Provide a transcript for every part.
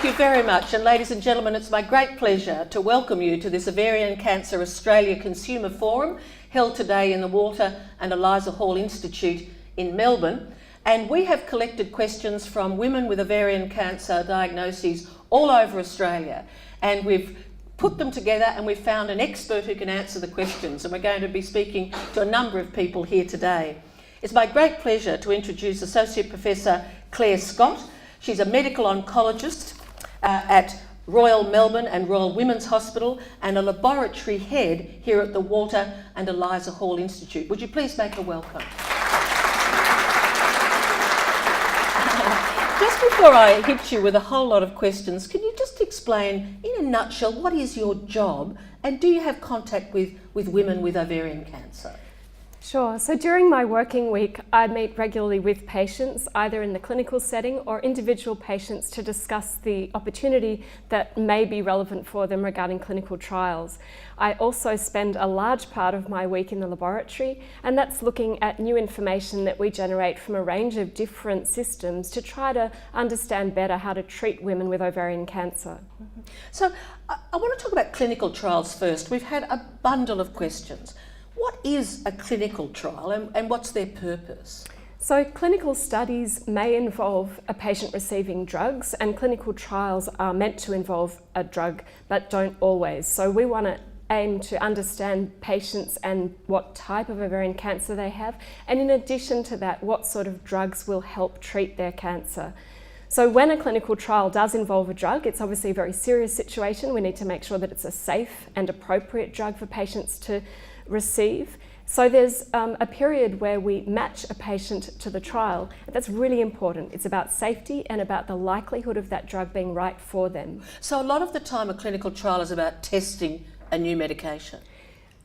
you very much. And ladies and gentlemen, it's my great pleasure to welcome you to this Ovarian Cancer Australia Consumer Forum held today in the Walter and Eliza Hall Institute in Melbourne. And we have collected questions from women with ovarian cancer diagnoses all over Australia. And we've put them together and we've found an expert who can answer the questions. And we're going to be speaking to a number of people here today. It's my great pleasure to introduce Associate Professor Clare Scott. She's a medical oncologist at Royal Melbourne and Royal Women's Hospital and a laboratory head here at the Walter and Eliza Hall Institute. Would you please make her welcome? Just before I hit you with a whole lot of questions, can you just explain in a nutshell what is your job and do you have contact with women with ovarian cancer? Sure. So during my working week, I meet regularly with patients, either in the clinical setting or individual patients, to discuss the opportunity that may be relevant for them regarding clinical trials. I also spend a large part of my week in the laboratory, and that's looking at new information that we generate from a range of different systems to try to understand better how to treat women with ovarian cancer. Mm-hmm. So I want to talk about clinical trials first. We've had a bundle of questions. What is a clinical trial and what's their purpose? So clinical studies may involve a patient receiving drugs, and clinical trials are meant to involve a drug but don't always. So we want to aim to understand patients and what type of ovarian cancer they have, and in addition to that, what sort of drugs will help treat their cancer. So when a clinical trial does involve a drug, it's obviously a very serious situation. We need to make sure that it's a safe and appropriate drug for patients to receive. So there's a period where we match a patient to the trial. That's really important. It's about safety and about the likelihood of that drug being right for them. So a lot of the time a clinical trial is about testing a new medication.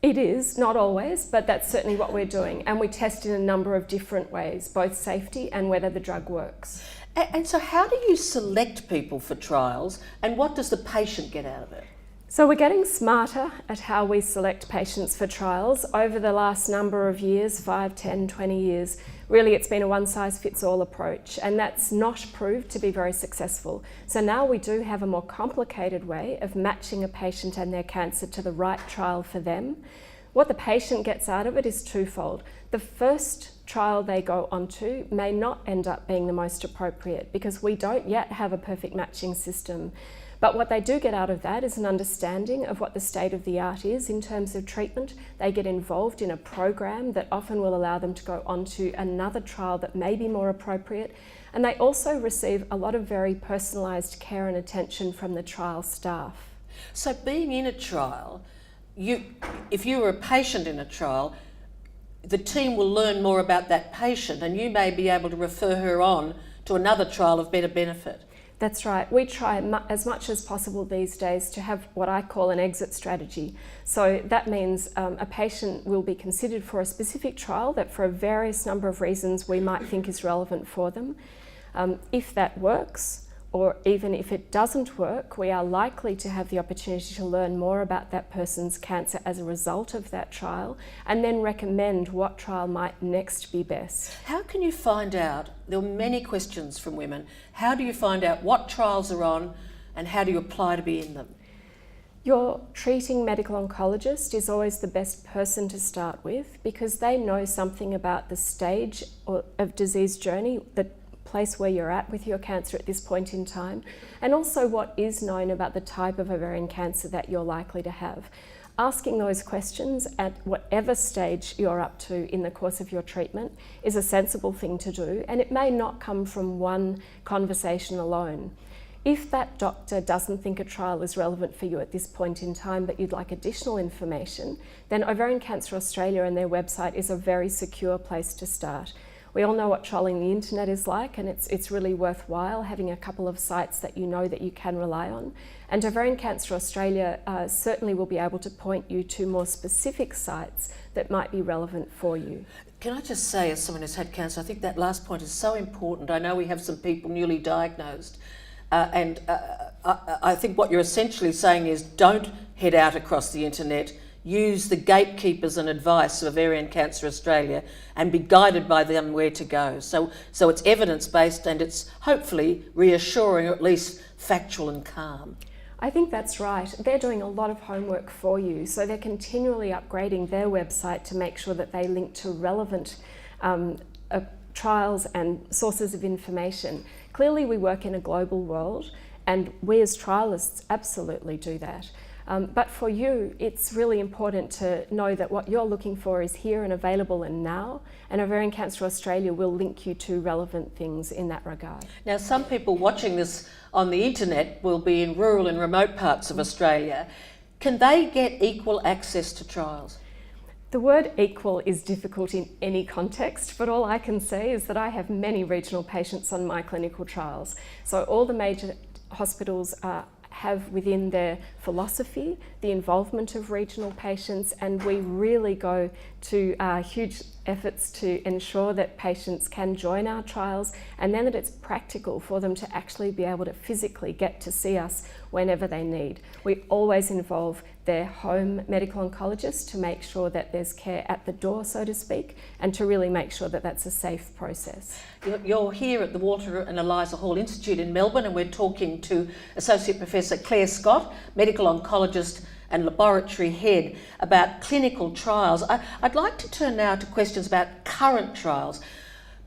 It is, not always, but that's certainly what we're doing. And we test in a number of different ways, both safety and whether the drug works. And so how do you select people for trials and what does the patient get out of it? So we're getting smarter at how we select patients for trials. Over the last number of years, 5, 10, 20 years, really it's been a one-size-fits-all approach, and that's not proved to be very successful. So now we do have a more complicated way of matching a patient and their cancer to the right trial for them. What the patient gets out of it is twofold. The first trial they go onto may not end up being the most appropriate because we don't yet have a perfect matching system. But what they do get out of that is an understanding of what the state of the art is in terms of treatment. They get involved in a program that often will allow them to go on to another trial that may be more appropriate. And they also receive a lot of very personalised care and attention from the trial staff. So being in a trial, if you were a patient in a trial, the team will learn more about that patient and you may be able to refer her on to another trial of better benefit. That's right. We try as much as possible these days to have what I call an exit strategy. So that means a patient will be considered for a specific trial that for a various number of reasons we might think is relevant for them. If that works, or even if it doesn't work, we are likely to have the opportunity to learn more about that person's cancer as a result of that trial and then recommend what trial might next be best. How can you find out? There are many questions from women. How do you find out what trials are on and how do you apply to be in them? Your treating medical oncologist is always the best person to start with because they know something about the stage of disease journey, the place where you're at with your cancer at this point in time, and also what is known about the type of ovarian cancer that you're likely to have. Asking those questions at whatever stage you're up to in the course of your treatment is a sensible thing to do, and it may not come from one conversation alone. If that doctor doesn't think a trial is relevant for you at this point in time, but you'd like additional information, then Ovarian Cancer Australia and their website is a very secure place to start. We all know what trolling the internet is like, and it's really worthwhile having a couple of sites that you know that you can rely on. And Ovarian Cancer Australia certainly will be able to point you to more specific sites that might be relevant for you. Can I just say, as someone who's had cancer, I think that last point is so important. I know we have some people newly diagnosed, and I think what you're essentially saying is don't head out across the internet. Use the gatekeepers and advice of Ovarian Cancer Australia and be guided by them where to go. So it's evidence-based and it's hopefully reassuring, or at least factual and calm? I think that's right. They're doing a lot of homework for you, so they're continually upgrading their website to make sure that they link to relevant trials and sources of information. Clearly we work in a global world, and we as trialists absolutely do that. But for you, it's really important to know that what you're looking for is here and available and now, and Ovarian Cancer Australia will link you to relevant things in that regard. Now, some people watching this on the internet will be in rural and remote parts of Australia. Can they get equal access to trials? The word equal is difficult in any context, but all I can say is that I have many regional patients on my clinical trials. So all the major hospitals have within their philosophy the involvement of regional patients, and we really go to huge efforts to ensure that patients can join our trials, and then that it's practical for them to actually be able to physically get to see us whenever they need. We always involve their home medical oncologist to make sure that there's care at the door, so to speak, and to really make sure that that's a safe process. You're here at the Walter and Eliza Hall Institute in Melbourne, and we're talking to Associate Professor Clare Scott, medical oncologist and laboratory head, about clinical trials. I'd like to turn now to questions about current trials.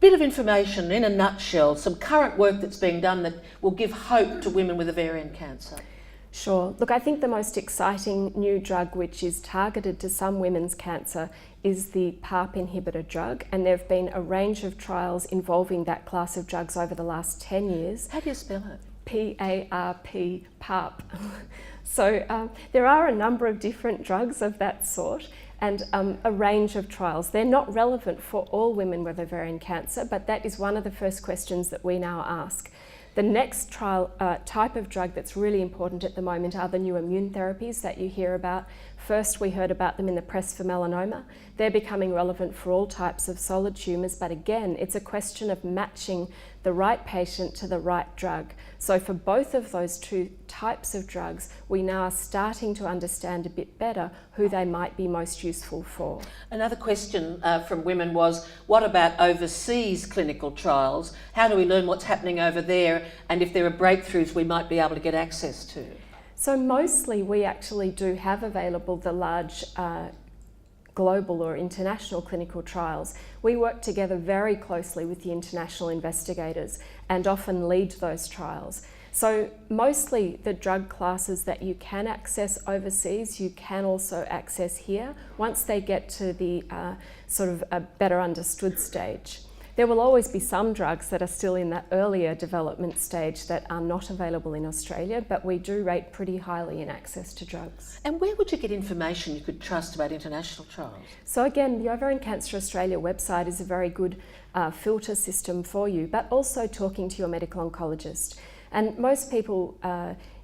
Bit of information in a nutshell, some current work that's being done that will give hope to women with ovarian cancer. Sure. Look, I think the most exciting new drug which is targeted to some women's cancer is the PARP inhibitor drug, and there have been a range of trials involving that class of drugs over the last 10 years. How do you spell it? P-A-R-P, PARP. So there are a number of different drugs of that sort, and a range of trials. They're not relevant for all women with ovarian cancer, but that is one of the first questions that we now ask. The next trial type of drug that's really important at the moment are the new immune therapies that you hear about. First, we heard about them in the press for melanoma. They're becoming relevant for all types of solid tumours, but again, it's a question of matching the right patient to the right drug. So for both of those two types of drugs, we now are starting to understand a bit better who they might be most useful for. Another question from women was, what about overseas clinical trials? How do we learn what's happening over there, and if there are breakthroughs we might be able to get access to? So mostly we actually do have available the large global or international clinical trials. We work together very closely with the international investigators and often lead those trials. So mostly the drug classes that you can access overseas, you can also access here once they get to the sort of a better understood stage. There will always be some drugs that are still in that earlier development stage that are not available in Australia, but we do rate pretty highly in access to drugs. And where would you get information you could trust about international trials? So again, the Ovarian Cancer Australia website is a very good filter system for you, but also talking to your medical oncologist. And most people,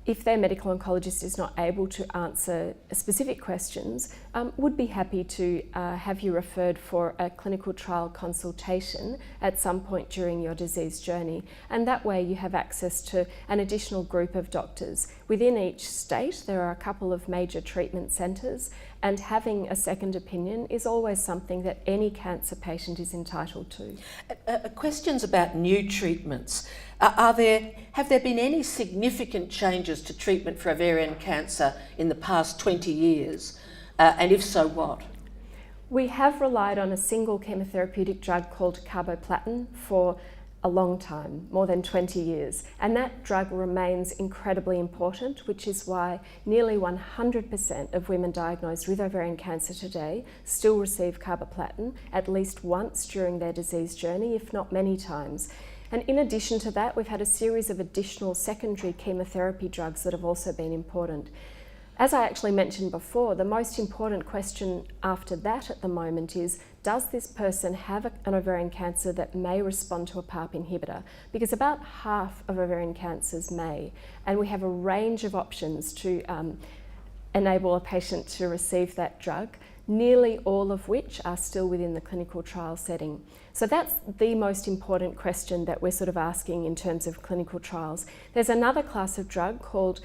if their medical oncologist is not able to answer specific questions, would be happy to have you referred for a clinical trial consultation at some point during your disease journey. And that way you have access to an additional group of doctors. Within each state, there are a couple of major treatment centres, and having a second opinion is always something that any cancer patient is entitled to. Questions about new treatments. Have there been any significant changes to treatment for ovarian cancer in the past 20 years? And if so, what? We have relied on a single chemotherapeutic drug called carboplatin for a long time, more than 20 years. And that drug remains incredibly important, which is why nearly 100% of women diagnosed with ovarian cancer today still receive carboplatin at least once during their disease journey, if not many times. And in addition to that, we've had a series of additional secondary chemotherapy drugs that have also been important. As I actually mentioned before, the most important question after that at the moment is, does this person have an ovarian cancer that may respond to a PARP inhibitor? Because about half of ovarian cancers may, and we have a range of options to enable a patient to receive that drug, nearly all of which are still within the clinical trial setting. So that's the most important question that we're sort of asking in terms of clinical trials. There's another class of drug called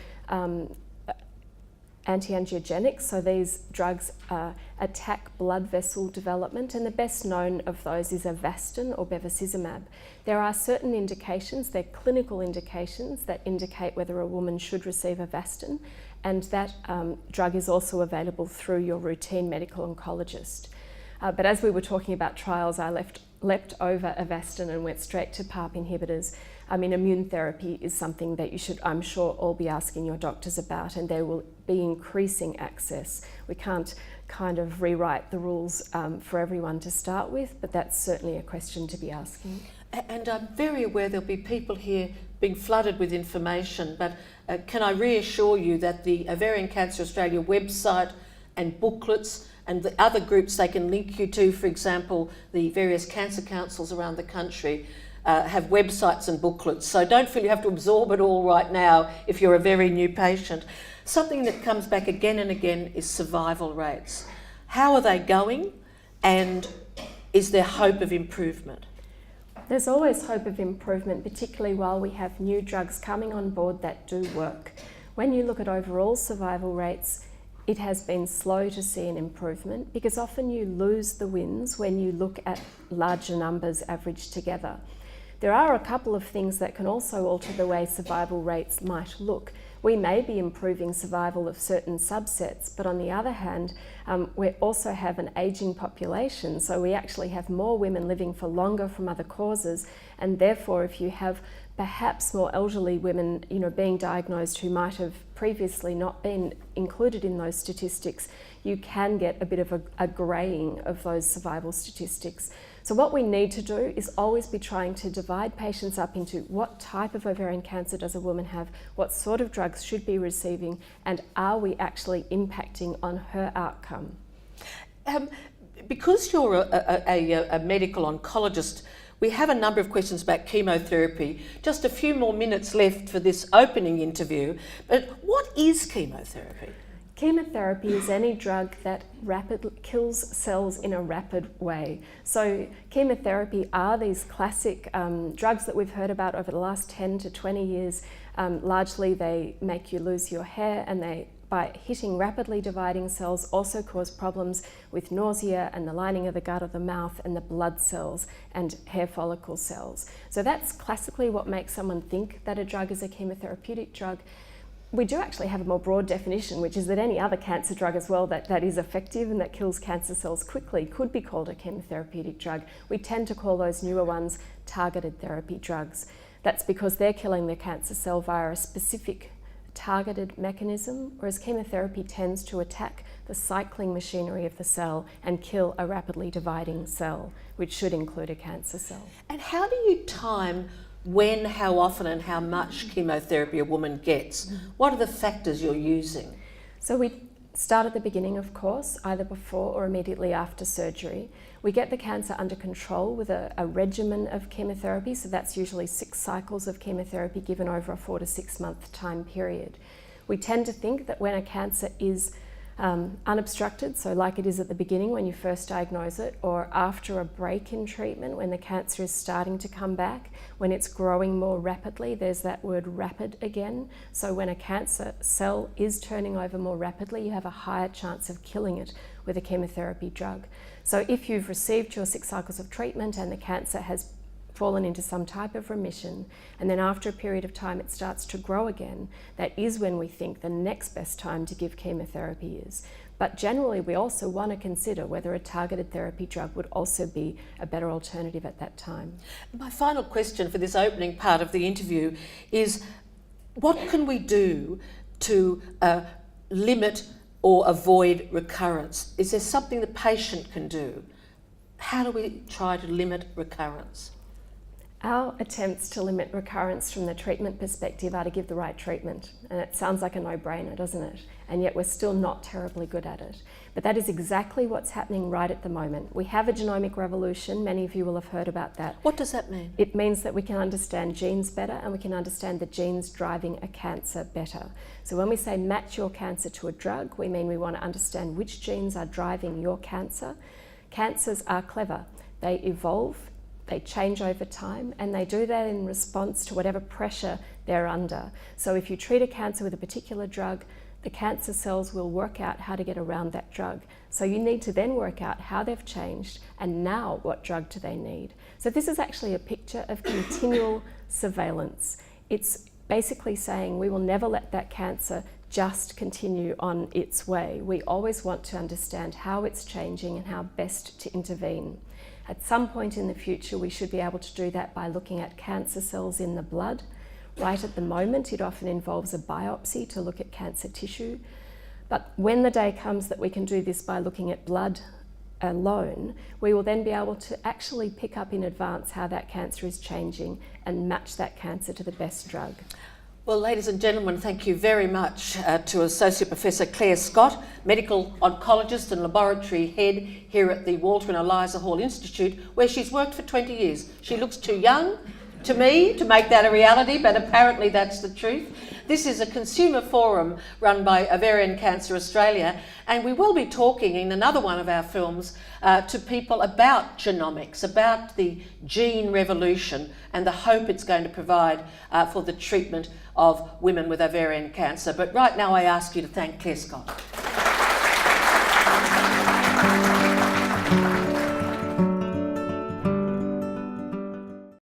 anti-angiogenics, so these drugs attack blood vessel development, and the best known of those is Avastin or bevacizumab. There are certain indications, they're clinical indications, that indicate whether a woman should receive Avastin, and that drug is also available through your routine medical oncologist. But as we were talking about trials, I leapt over Avastin and went straight to PARP inhibitors. I mean, immune therapy is something that you should, I'm sure, all be asking your doctors about, and there will be increasing access. We can't kind of rewrite the rules for everyone to start with, but that's certainly a question to be asking. And I'm very aware there'll be people here being flooded with information, but can I reassure you that the Ovarian Cancer Australia website and booklets and the other groups they can link you to, for example, the various cancer councils around the country, have websites and booklets. So don't feel you have to absorb it all right now if you're a very new patient. Something that comes back again and again is survival rates. How are they going, and is there hope of improvement? There's always hope of improvement, particularly while we have new drugs coming on board that do work. When you look at overall survival rates, it has been slow to see an improvement because often you lose the wins when you look at larger numbers averaged together. There are a couple of things that can also alter the way survival rates might look. We may be improving survival of certain subsets, but on the other hand, we also have an ageing population, so we actually have more women living for longer from other causes, and therefore if you have perhaps more elderly women, being diagnosed who might have previously not been included in those statistics, you can get a bit of a greying of those survival statistics. So what we need to do is always be trying to divide patients up into what type of ovarian cancer does a woman have, what sort of drugs should be receiving, and are we actually impacting on her outcome? Because you're a medical oncologist, we have a number of questions about chemotherapy. Just a few more minutes left for this opening interview, but what is chemotherapy? Chemotherapy is any drug that rapidly kills cells in a rapid way. So chemotherapy are these classic drugs that we've heard about over the last 10 to 20 years. Largely they make you lose your hair, and they, by hitting rapidly dividing cells, also cause problems with nausea and the lining of the gut or the mouth and the blood cells and hair follicle cells. So that's classically what makes someone think that a drug is a chemotherapeutic drug. We do actually have a more broad definition, which is that any other cancer drug as well that is effective and that kills cancer cells quickly could be called a chemotherapeutic drug. We tend to call those newer ones targeted therapy drugs. That's because they're killing the cancer cell via a specific targeted mechanism, whereas chemotherapy tends to attack the cycling machinery of the cell and kill a rapidly dividing cell, which should include a cancer cell. And how do you time when, how often and how much chemotherapy a woman gets? What are the factors you're using? So we start at the beginning, of course, either before or immediately after surgery. We get the cancer under control with a regimen of chemotherapy, so that's usually 6 cycles of chemotherapy given over a 4 to 6 month time period. We tend to think that when a cancer is unobstructed, so like it is at the beginning when you first diagnose it, or after a break in treatment when the cancer is starting to come back, when it's growing more rapidly, there's that word rapid again. So when a cancer cell is turning over more rapidly, you have a higher chance of killing it with a chemotherapy drug. So if you've received your 6 cycles of treatment and the cancer has fallen into some type of remission, and then after a period of time it starts to grow again, that is when we think the next best time to give chemotherapy is. But generally we also want to consider whether a targeted therapy drug would also be a better alternative at that time. My final question for this opening part of the interview is, what can we do to limit or avoid recurrence? Is there something the patient can do? How do we try to limit recurrence? Our attempts to limit recurrence from the treatment perspective are to give the right treatment. And it sounds like a no-brainer, doesn't it? And yet we're still not terribly good at it. But that is exactly what's happening right at the moment. We have a genomic revolution. Many of you will have heard about that. What does that mean? It means that we can understand genes better, and we can understand the genes driving a cancer better. So when we say match your cancer to a drug, we mean we want to understand which genes are driving your cancer. Cancers are clever. They evolve, they change over time, and they do that in response to whatever pressure they're under. So if you treat a cancer with a particular drug, the cancer cells will work out how to get around that drug. So you need to then work out how they've changed and now what drug do they need. So this is actually a picture of continual surveillance. It's basically saying we will never let that cancer just continue on its way. We always want to understand how it's changing and how best to intervene. At some point in the future, we should be able to do that by looking at cancer cells in the blood. Right at the moment, it often involves a biopsy to look at cancer tissue. But when the day comes that we can do this by looking at blood alone, we will then be able to actually pick up in advance how that cancer is changing and match that cancer to the best drug. Well, ladies and gentlemen, thank you very much to Associate Professor Clare Scott, Medical Oncologist and Laboratory Head here at the Walter and Eliza Hall Institute, where she's worked for 20 years. She looks too young to me to make that a reality, but apparently that's the truth. This is a consumer forum run by Ovarian Cancer Australia, and we will be talking in another one of our films to people about genomics, about the gene revolution and the hope it's going to provide for the treatment of women with ovarian cancer. But right now I ask you to thank Clare Scott.